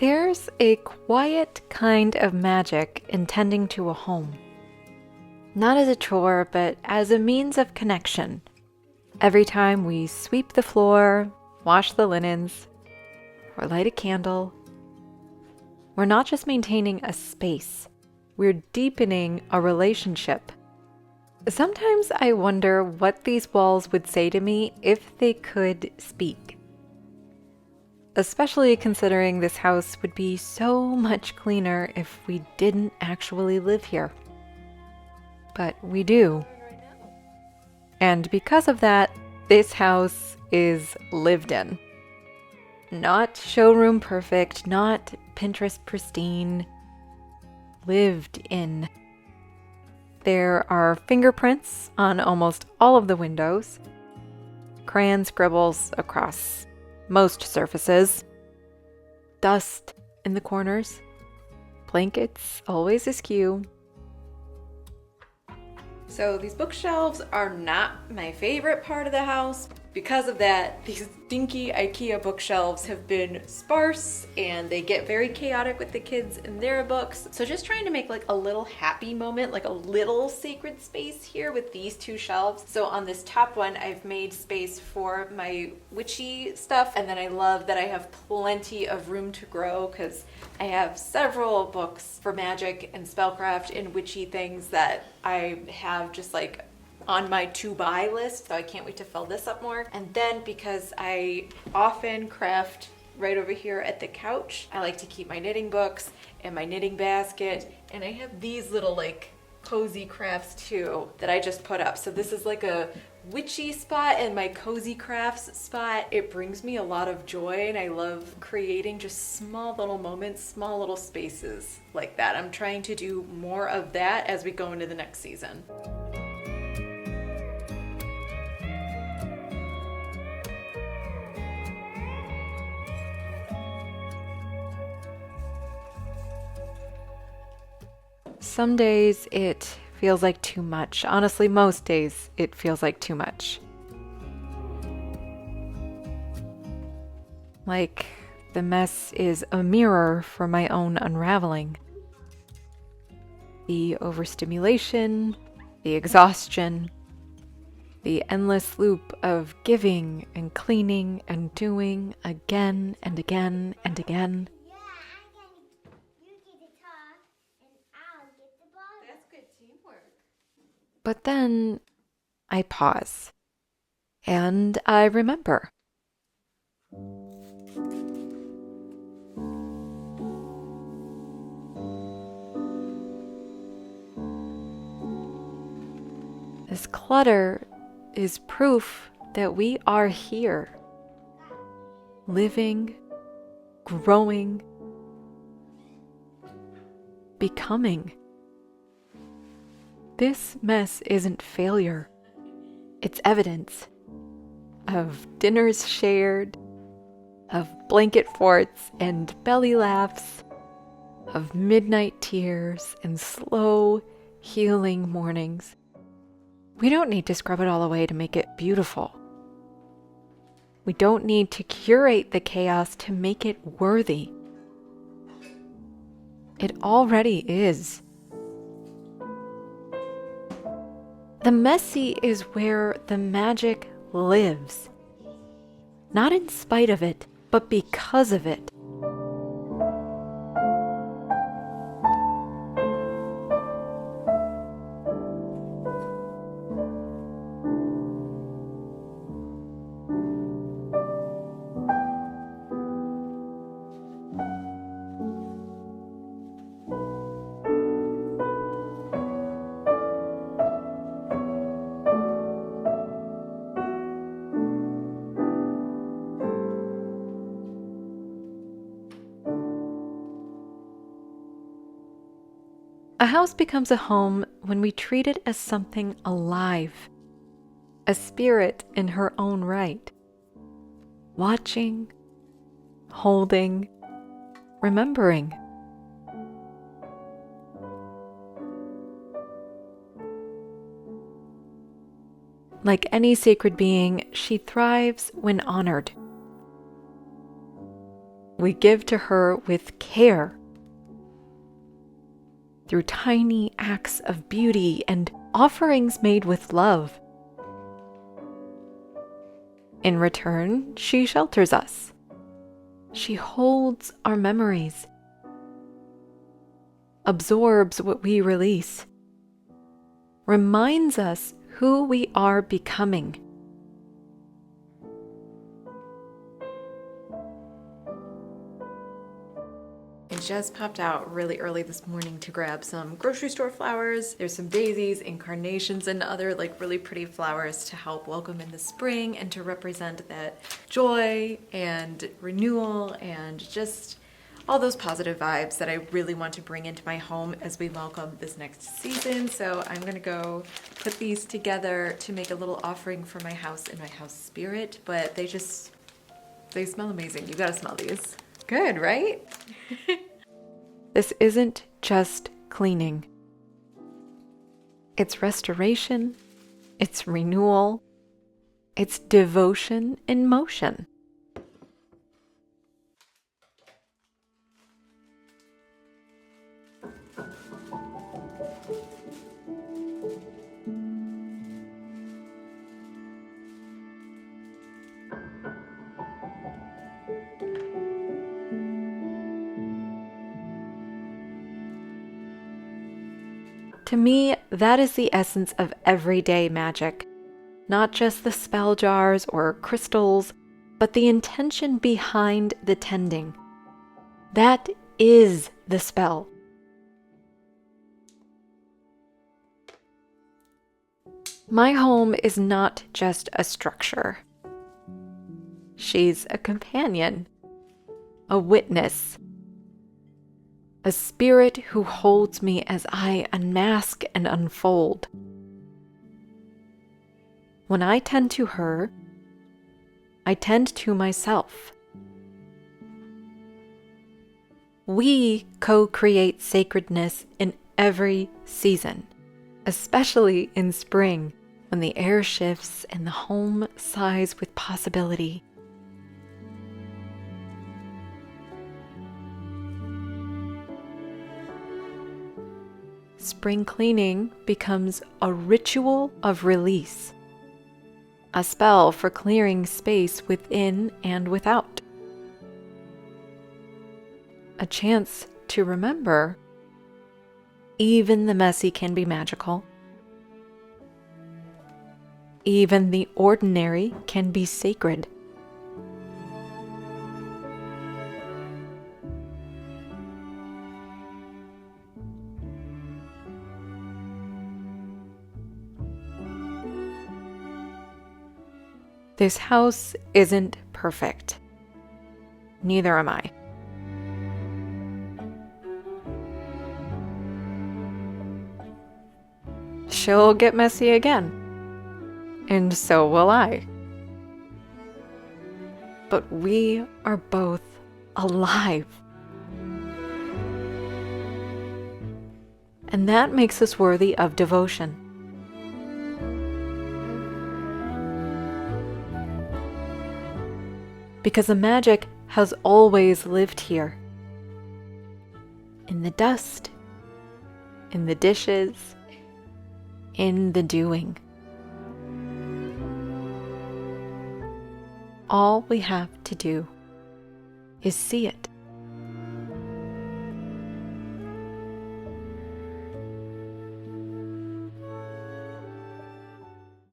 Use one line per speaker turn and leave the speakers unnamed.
There's a quiet kind of magic in tending to a home. Not as a chore, but as a means of connection. Every time we sweep the floor, wash the linens, or light a candle, we're not just maintaining a space, we're deepening a relationship. Sometimes I wonder what these walls would say to me if they could speak. Especially considering this house would be so much cleaner if we didn't actually live here. But we do. And because of that, this house is lived in. Not showroom perfect, not Pinterest pristine. Lived in. There are fingerprints on almost all of the windows. Crayon scribbles across most surfaces. Dust in the corners. Blankets always askew. So these bookshelves are not my favorite part of the house. Because of that, these dinky IKEA bookshelves have been sparse and they get very chaotic with the kids and their books. So just trying to make like a little happy moment, like a little sacred space here with these two shelves. So on this top one, I've made space for my witchy stuff. And then I love that I have plenty of room to grow because I have several books for magic and spellcraft and witchy things that I have just like on my to-buy list, so I can't wait to fill this up more. And then because I often craft right over here at the couch, I like to keep my knitting books and my knitting basket, and I have these little like cozy crafts too that I just put up. So this is like a witchy spot and my cozy crafts spot. It brings me a lot of joy and I love creating just small little moments, small little spaces like that. I'm trying to do more of that as we go into the next season. Some days it feels like too much. Honestly, most days it feels like too much. Like the mess is a mirror for my own unraveling. The overstimulation, the exhaustion, the endless loop of giving and cleaning and doing again and again and again. But then I pause and I remember. This clutter is proof that we are here, living, growing, becoming. This mess isn't failure. It's evidence of dinners shared, of blanket forts and belly laughs, of midnight tears and slow, healing mornings. We don't need to scrub it all away to make it beautiful. We don't need to curate the chaos to make it worthy. It already is. The messy is where the magic lives. Not in spite of it, but because of it. A house becomes a home when we treat it as something alive, a spirit in her own right, watching, holding, remembering. Like any sacred being, she thrives when honored. we give to her with care through tiny acts of beauty and offerings made with love. In return, she shelters us. She holds our memories, absorbs what we release, reminds us who we are becoming. I just popped out really early this morning to grab some grocery store flowers. There's some daisies and carnations and other really pretty flowers to help welcome in the spring and to represent that joy and renewal and just all those positive vibes that I really want to bring into my home as we welcome this next season. So I'm gonna go put these together to make a little offering for my house and my house spirit, but they smell amazing. You gotta smell these. Good, right? This isn't just cleaning. It's restoration, it's renewal, it's devotion in motion. To me, that is the essence of everyday magic. Not just the spell jars or crystals, but the intention behind the tending. That is the spell. My home is not just a structure. She's a companion, a witness, a spirit who holds me as I unmask and unfold. When I tend to her, I tend to myself. We co-create sacredness in every season, especially in spring, when the air shifts and the home sighs with possibility. Spring cleaning becomes a ritual of release, a spell for clearing space within and without, a chance to remember even the messy can be magical, even the ordinary can be sacred. This house isn't perfect. Neither am I. She'll get messy again. And so will I. But we are both alive. And that makes us worthy of devotion. Because the magic has always lived here. In the dust, in the dishes, in the doing. All we have to do is see it.